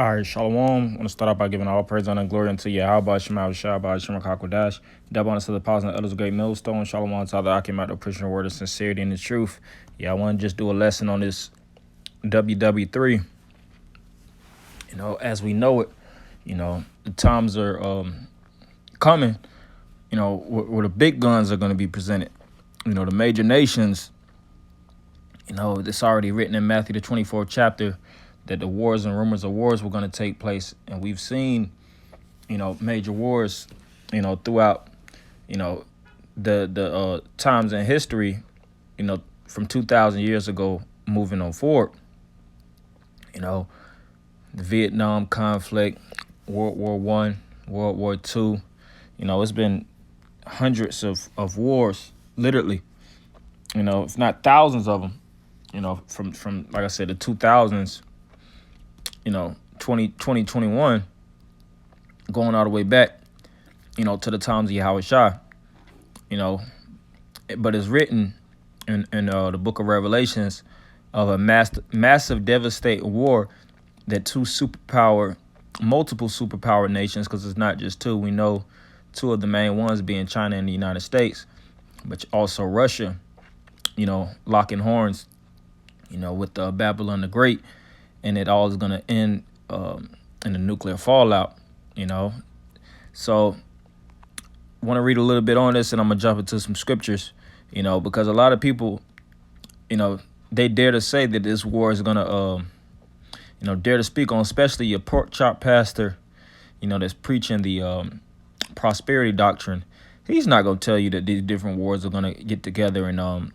All right, Shalom. I want to start out by giving all praise, honor, and glory unto Yahweh, Shema, Shabbat, Shema, Kakwadash. Double honor to the apostles and others, great millstone. Shalom to all the Akim out of Christian word of sincerity and the truth. Yeah, I want to just do a lesson on this Ww3. As we know it, the times are coming, where the big guns are going to be presented. The major nations, it's already written in Matthew, the 24th chapter, that the wars and rumors of wars were going to take place. And we've seen, major wars, throughout, the times in history, from 2,000 years ago, moving on forward. The Vietnam conflict, World War I, World War II, it's been hundreds of wars, literally, if not thousands of them, from like I said, the 2000s, 2021, going all the way back, to the times of Yahweh Shah, but it's written in the book of Revelations of a massive devastating war that multiple superpower nations, because it's not just two. We know two of the main ones being China and the United States, but also Russia, locking horns, with Babylon the Great, and it all is going to end in a nuclear fallout, So I want to read a little bit on this, and I'm going to jump into some scriptures, because a lot of people, they dare to say that this war is going to, dare to speak on, especially your pork chop pastor, that's preaching the prosperity doctrine. He's not going to tell you that these different wars are going to get together and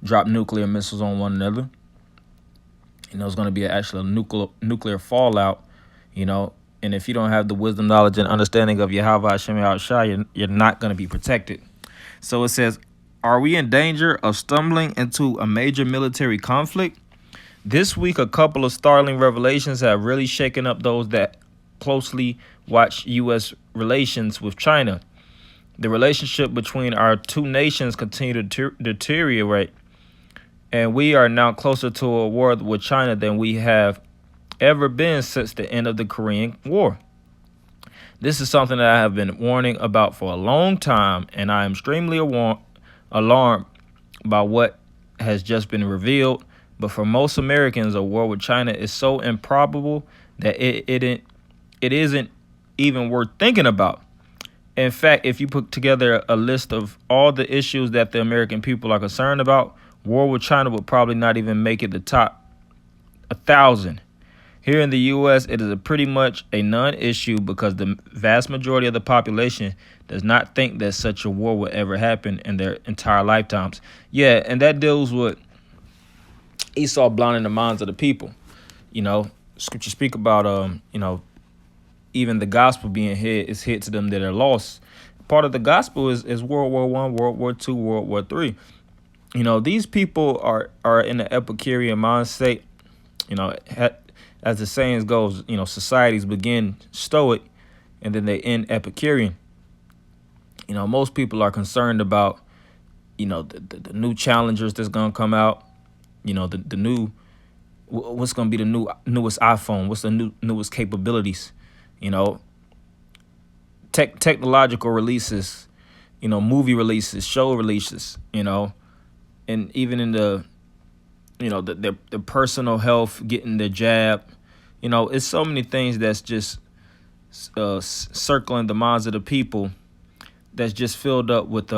drop nuclear missiles on one another. It's going to be actually a nuclear fallout, and if you don't have the wisdom, knowledge, and understanding of Yahweh Hashem Shah, you're not going to be protected. So it says, are we in danger of stumbling into a major military conflict? This week, a couple of startling revelations have really shaken up those that closely watch U.S. relations with China. The relationship between our two nations continue to deteriorate, and we are now closer to a war with China than we have ever been since the end of the Korean War. This is something that I have been warning about for a long time, and I am extremely alarmed by what has just been revealed. But for most Americans, a war with China is so improbable that it isn't even worth thinking about. In fact, if you put together a list of all the issues that the American people are concerned about, war with China would probably not even make it the top 1,000. Here in the U.S., it is pretty much a non-issue because the vast majority of the population does not think that such a war will ever happen in their entire lifetimes. Yeah, and that deals with Esau blinding the minds of the people. Scripture speak about, even the gospel being hid to them that are lost. Part of the gospel is World War I, World War II, World War III. These people are in the Epicurean mind state. As the saying goes, societies begin Stoic and then they end Epicurean. Most people are concerned about, the new challengers that's going to come out, the new, what's going to be the newest iPhone, what's the newest capabilities, technological releases, movie releases, show releases, and even in the, the personal health, getting the jab, it's so many things that's just circling the minds of the people that's just filled up with,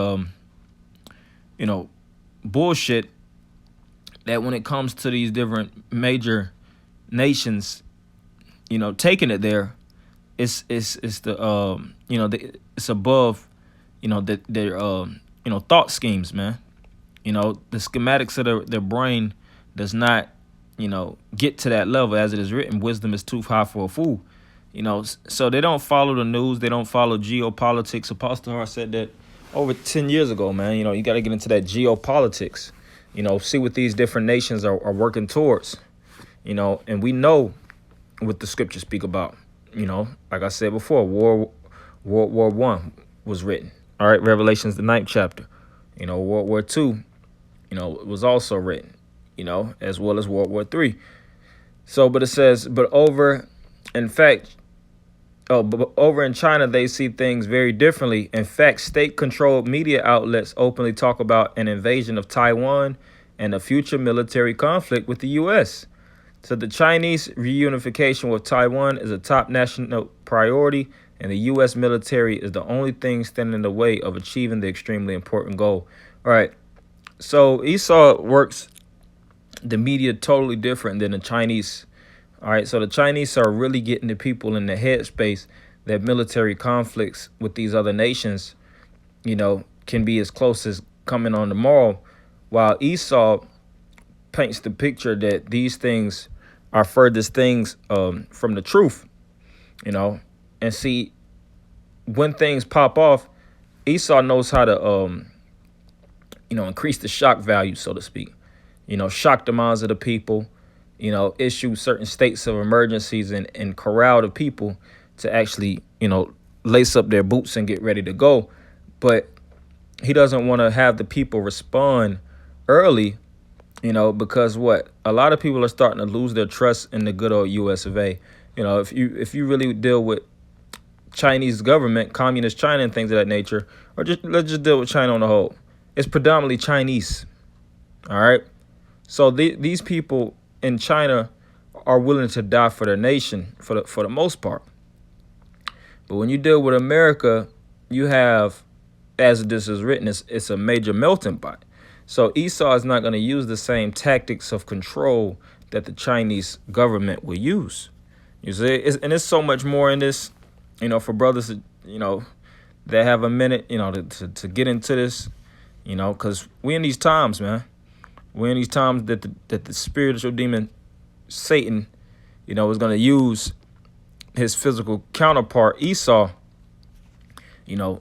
bullshit, that when it comes to these different major nations, taking it there, it's the, it's above, their thought schemes, man. The schematics of their brain does not, get to that level. As it is written, wisdom is too high for a fool. So they don't follow the news. They don't follow geopolitics. Apostle Hart said that over 10 years ago, man. You got to get into that geopolitics, see what these different nations are working towards, and we know what the scriptures speak about. Like I said before, World War I was written. All right, Revelations, the 9th chapter. World War II, it was also written, as well as World War III. So, but it says, but over In fact, but over in China, they see things very differently. In fact, state-controlled media outlets openly talk about an invasion of Taiwan and a future military conflict with the U.S. So the Chinese reunification with Taiwan is a top national priority, and the U.S. military is the only thing standing in the way of achieving the extremely important goal. All right. So Esau works the media totally different than the Chinese. All right. So the Chinese are really getting the people in the headspace that military conflicts with these other nations, can be as close as coming on tomorrow, while Esau paints the picture that these things are furthest things from the truth, and see, when things pop off, Esau knows how to, increase the shock value, so to speak, shock the minds of the people, issue certain states of emergencies and corral the people to actually, lace up their boots and get ready to go. But he doesn't want to have the people respond early, because a lot of people are starting to lose their trust in the good old US of A. If you really deal with Chinese government, communist China and things of that nature, or let's just deal with China on the whole, it's predominantly Chinese. All right. So these people in China are willing to die for their nation for the most part. But when you deal with America, you have, as this is written, it's a major melting pot. So Esau is not going to use the same tactics of control that the Chinese government will use. You see, and there's so much more in this, for brothers, that have a minute, to get into this, because we're in these times, man. We're in these times that the spiritual demon, Satan, is going to use his physical counterpart, Esau, to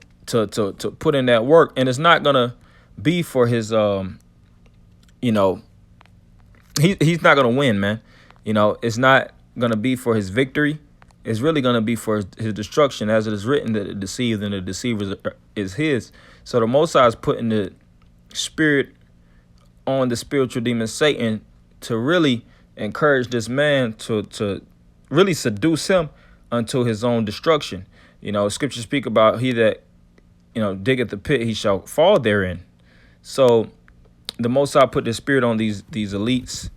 put in that work. And it's not going to be for his, he's not going to win, man. It's not going to be for his victory. It's really going to be for his destruction, as it is written that the deceived and the deceiver is his. So the Most High is putting the spirit on the spiritual demon Satan to really encourage this man to really seduce him unto his own destruction. Scriptures speak about he that, diggeth the pit, he shall fall therein. So the Most High put the spirit on these elites,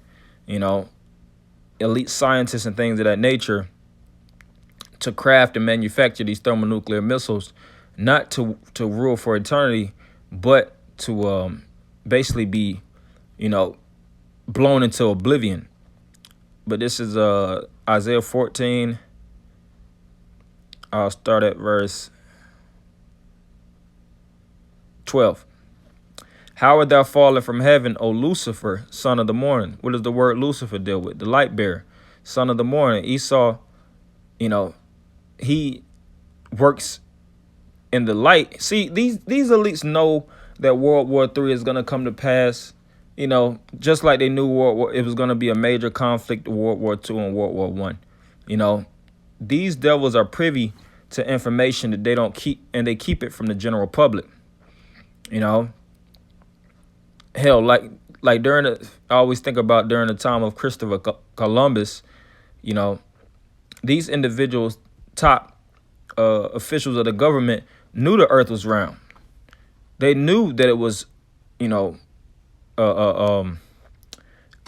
elite scientists and things of that nature, to craft and manufacture these thermonuclear missiles, not to rule for eternity, but to basically be, blown into oblivion. But this is Isaiah 14. I'll start at verse 12. How art thou fallen from heaven, O Lucifer, son of the morning? What does the word Lucifer deal with? The light bearer, son of the morning. Esau, he works in the light. See, these elites know that World War III is going to come to pass, just like they knew it was going to be a major conflict, World War II and World War I. These devils are privy to information that they don't keep, and they keep it from the general public. Hell, like I always think about during the time of Christopher Columbus, these individuals, top officials of the government, knew the earth was round. They knew that it was,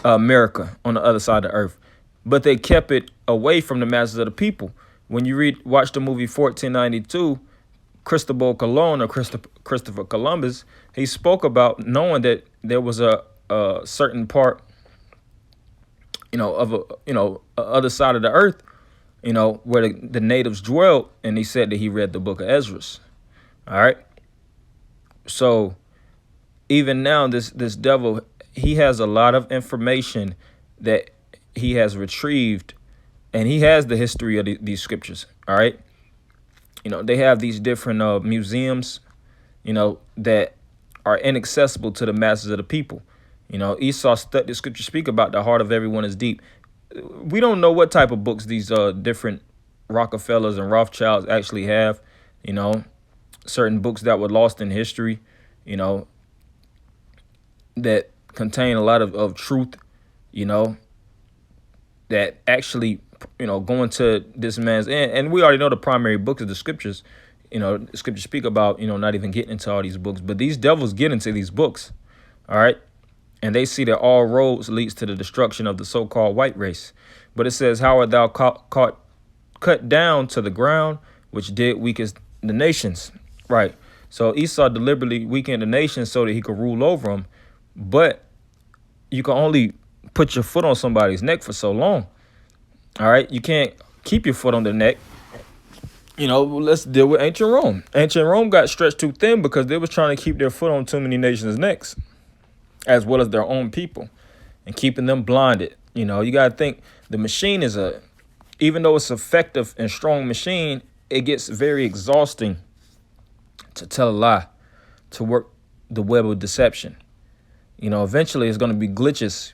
America on the other side of the earth, but they kept it away from the masses of the people. When you watch the movie 1492, Cristobal Colon, or Christopher Columbus, he spoke about knowing that there was a certain part, of a other side of the earth, where the natives dwelled, and he said that he read the book of Ezra. All right. So even now, this devil, he has a lot of information that he has retrieved, and he has the history of these scriptures. All right. They have these different museums, that are inaccessible to the masses of the people. Esau the scriptures speak about the heart of everyone is deep. We don't know what type of books these different Rockefellers and Rothschilds actually have, certain books that were lost in history, that contain a lot of truth, that actually going to this man's end. And we already know the primary book of the scriptures. The scriptures speak about, not even getting into all these books, but these devils get into these books. All right. And they see that all roads leads to the destruction of the so-called white race. But it says, how art thou cut down to the ground, which did weaken the nations. Right. So Esau deliberately weakened the nations so that he could rule over them. But you can only put your foot on somebody's neck for so long. All right. You can't keep your foot on the neck. Let's deal with ancient Rome. Ancient Rome got stretched too thin because they was trying to keep their foot on too many nations' necks, as well as their own people, and keeping them blinded. You got to think the machine is even though it's effective and strong machine, it gets very exhausting to tell a lie, to work the web of deception. Eventually it's going to be glitches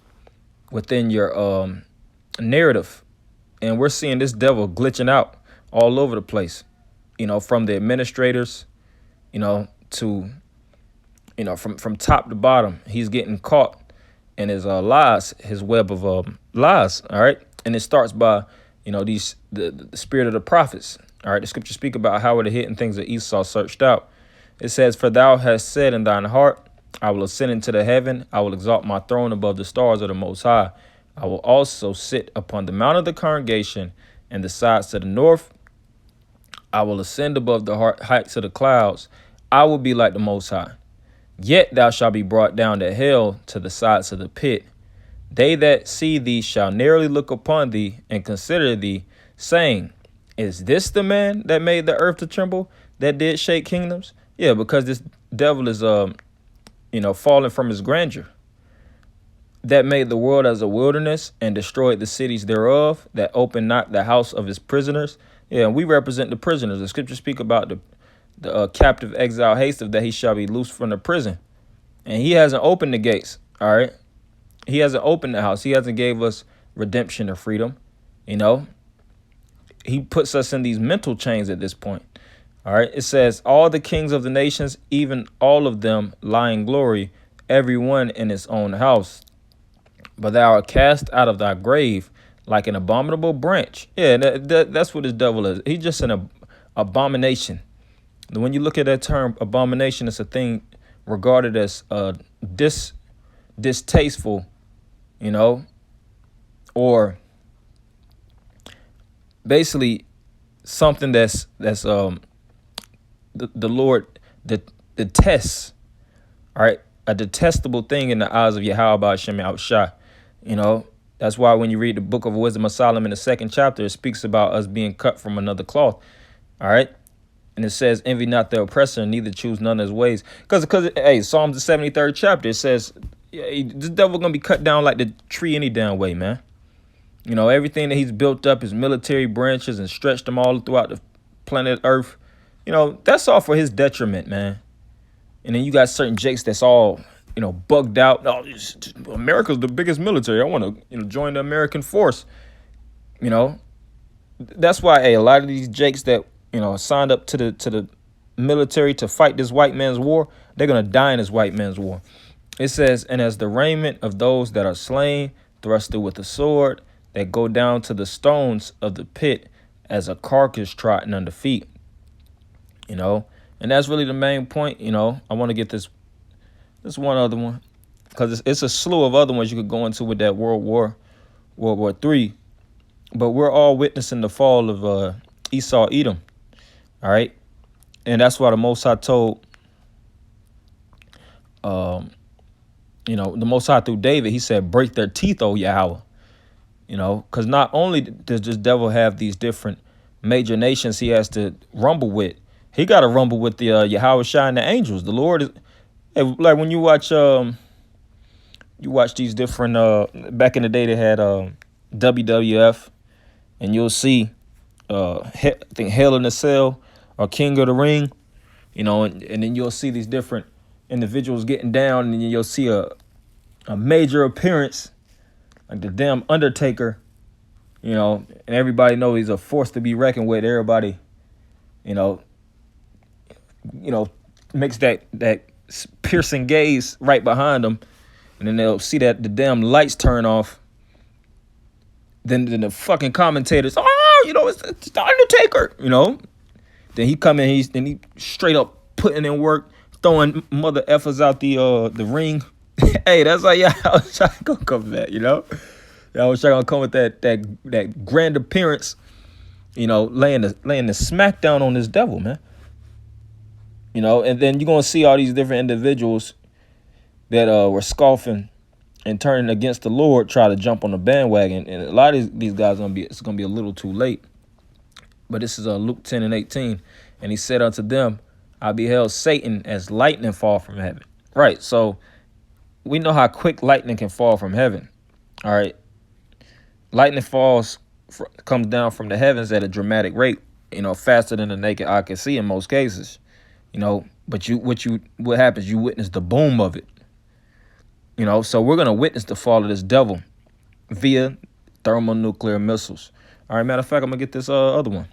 within your narrative. And we're seeing this devil glitching out all over the place, from the administrators, to, from top to bottom. He's getting caught in his lies, his web of lies. All right. And it starts by, the spirit of the prophets. All right. The scriptures speak about how the hidden things that Esau searched out. It says, for thou hast said in thine heart, I will ascend into the heaven. I will exalt my throne above the stars of the Most High. I will also sit upon the mount of the congregation and the sides to the north. I will ascend above the heights of the clouds. I will be like the Most High. Yet thou shalt be brought down to hell, to the sides of the pit. They that see thee shall narrowly look upon thee and consider thee, saying, is this the man that made the earth to tremble, that did shake kingdoms? Yeah, because this devil is, falling from his grandeur. That made the world as a wilderness and destroyed the cities thereof, that opened not the house of his prisoners. Yeah, and we represent the prisoners. The scriptures speak about the captive exile hasteth, that he shall be loosed from the prison. And he hasn't opened the gates, all right? He hasn't opened the house. He hasn't gave us redemption or freedom, He puts us in these mental chains at this point, all right? It says, all the kings of the nations, even all of them, lie in glory, every one in his own house. But thou art cast out of thy grave like an abominable branch. Yeah, that's what this devil is. He's just an abomination. When you look at that term abomination, it's a thing regarded as distasteful, or basically something that's the Lord detests. All right, a detestable thing in the eyes of Yahweh Shem Yahushua. That's why when you read the book of Wisdom of Solomon, the 2nd chapter, it speaks about us being cut from another cloth. All right. And it says, envy not the oppressor, neither choose none of his ways. Because Psalms the 73rd chapter, it says, this devil going to be cut down like the tree any damn way, man. Everything that he's built up, his military branches, and stretched them all throughout the planet Earth. That's all for his detriment, man. And then you got certain jakes that's all, bugged out. Oh, America's the biggest military. I want to, join the American force. That's why a lot of these jakes that, signed up to the military to fight this white man's war, they're going to die in this white man's war. It says, and as the raiment of those that are slain, thrusted with a sword, that go down to the stones of the pit, as a carcass trodden under feet. And that's really the main point. I want to get this one other one, because it's a slew of other ones you could go into with that World War III. But we're all witnessing the fall of Esau, Edom. All right. And that's why the Most High told, the Most High through David, he said, break their teeth, O Yahweh. Because not only does this devil have these different major nations he has to rumble with, he got to rumble with the Yahweh Shai and the angels. The Lord is, like when you watch these different, back in the day they had WWF, and you'll see, I think Hell in a Cell or King of the Ring, and then you'll see these different individuals getting down, and then you'll see a major appearance, like the damn Undertaker, and everybody knows he's a force to be reckoned with. Everybody, makes that piercing gaze right behind them, and then they'll see that the damn lights turn off, Then the fucking commentators, oh, it's the Undertaker, Then he come in, he straight up putting in work, throwing mother effers out the ring. Hey, that's like, yeah, I was trying to come with that, I was trying to come with that grand appearance, laying the smackdown on this devil, man. And then you're gonna see all these different individuals that were scoffing and turning against the Lord, try to jump on the bandwagon. And a lot of these guys it's gonna be a little too late. But this is Luke 10:18. And he said unto them, I beheld Satan as lightning fall from heaven. Right. So we know how quick lightning can fall from heaven. All right. Lightning comes down from the heavens at a dramatic rate, faster than the naked eye can see in most cases. But what happens? You witness the boom of it. So we're going to witness the fall of this devil via thermonuclear missiles. All right, matter of fact, I'm going to get this other one.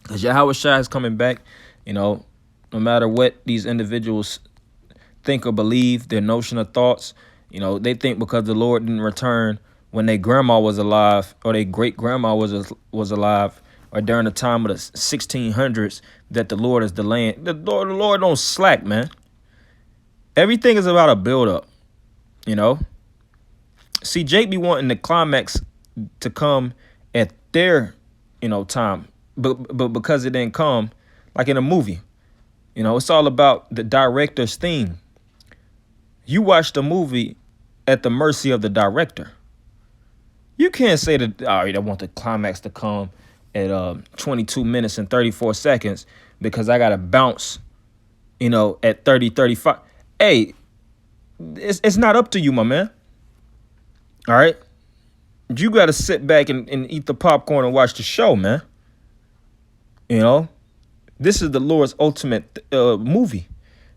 Because Yahweh Shai is coming back, no matter what these individuals think or believe, their notion of thoughts, they think because the Lord didn't return when their grandma was alive or their great-grandma was alive or during the time of the 1600s that the Lord is delaying. The Lord don't slack, man. Everything is about a build-up. See, Jake be wanting the climax to come at their, time, but because it didn't come, like in a movie, it's all about the director's theme. You watch the movie at the mercy of the director. You can't say that, all right, I want the climax to come at 22 minutes and 34 seconds because I got to bounce, at 30, 35. Hey, it's not up to you, my man. All right. You got to sit back and eat the popcorn and watch the show, man. This is the Lord's ultimate movie.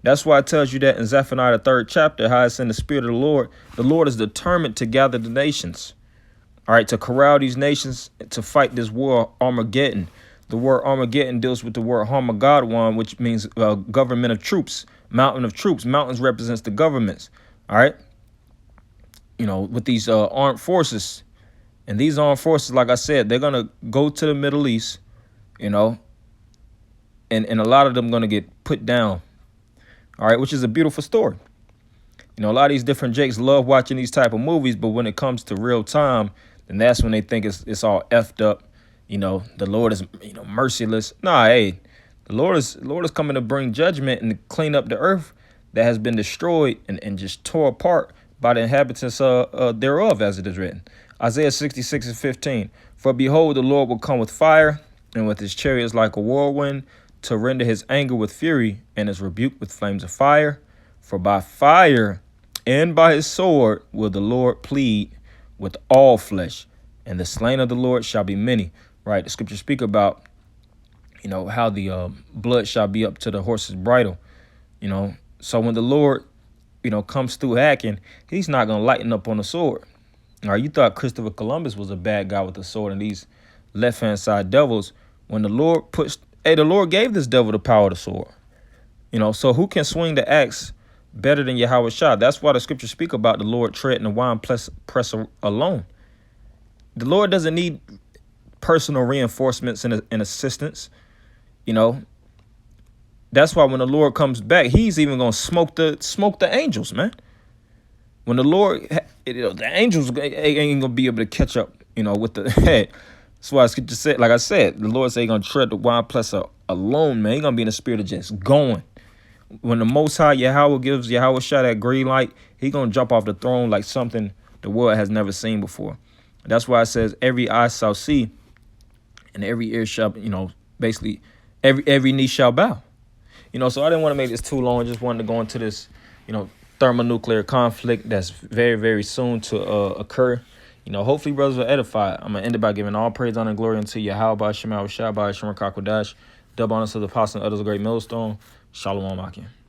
That's why it tells you that in Zephaniah, the 3rd chapter, how it's in the spirit of the Lord. The Lord is determined to gather the nations. All right, to corral these nations, to fight this war, Armageddon. The word Armageddon deals with the word Harmageddon, which means government of troops, mountain of troops. Mountains represents the governments. All right. With these armed forces. And these armed forces, like I said, they're going to go to the Middle East, and a lot of them going to get put down. All right, which is a beautiful story. A lot of these different Jakes love watching these type of movies, but when it comes to real time, then that's when they think it's all effed up. The Lord is, merciless. Nah, hey, the Lord is coming to bring judgment and clean up the earth that has been destroyed and just tore apart by the inhabitants thereof, as it is written. Isaiah 66:15. For behold, the Lord will come with fire, and with his chariots like a whirlwind, to render his anger with fury, and his rebuke with flames of fire. For by fire and by his sword will the Lord plead with all flesh, and the slain of the Lord shall be many. Right? The scriptures speak about, how the blood shall be up to the horse's bridle. So when the Lord, comes through hacking, he's not going to lighten up on the sword. All right, you thought Christopher Columbus was a bad guy with the sword and these left-hand side devils. When the Lord the Lord gave this devil the power of the sword. So who can swing the axe better than Yahweh Shah? That's why the scriptures speak about the Lord treading the wine press alone. The Lord doesn't need personal reinforcements and assistance. That's why when the Lord comes back, he's even going to smoke the angels, man. When the Lord, the angels ain't going to be able to catch up, with the head. That's why I just said, like I said, the Lord say he's going to tread the wine press alone, man. He's going to be in the spirit of just going. When the Most High Yahweh gives Yahweh Shah that green light, he's going to jump off the throne like something the world has never seen before. That's why it says every eye shall see and every ear shall, basically every knee shall bow. So I didn't want to make this too long. I just wanted to go into this, thermonuclear conflict that's very, very soon to occur. Hopefully brothers will edify. I'm going to end it by giving all praise, honor, and glory unto Yahweh, Shema, Shabbat, Shema, Kakwadash, double honors to the apostle and others of great millstone. Shalom, Akim.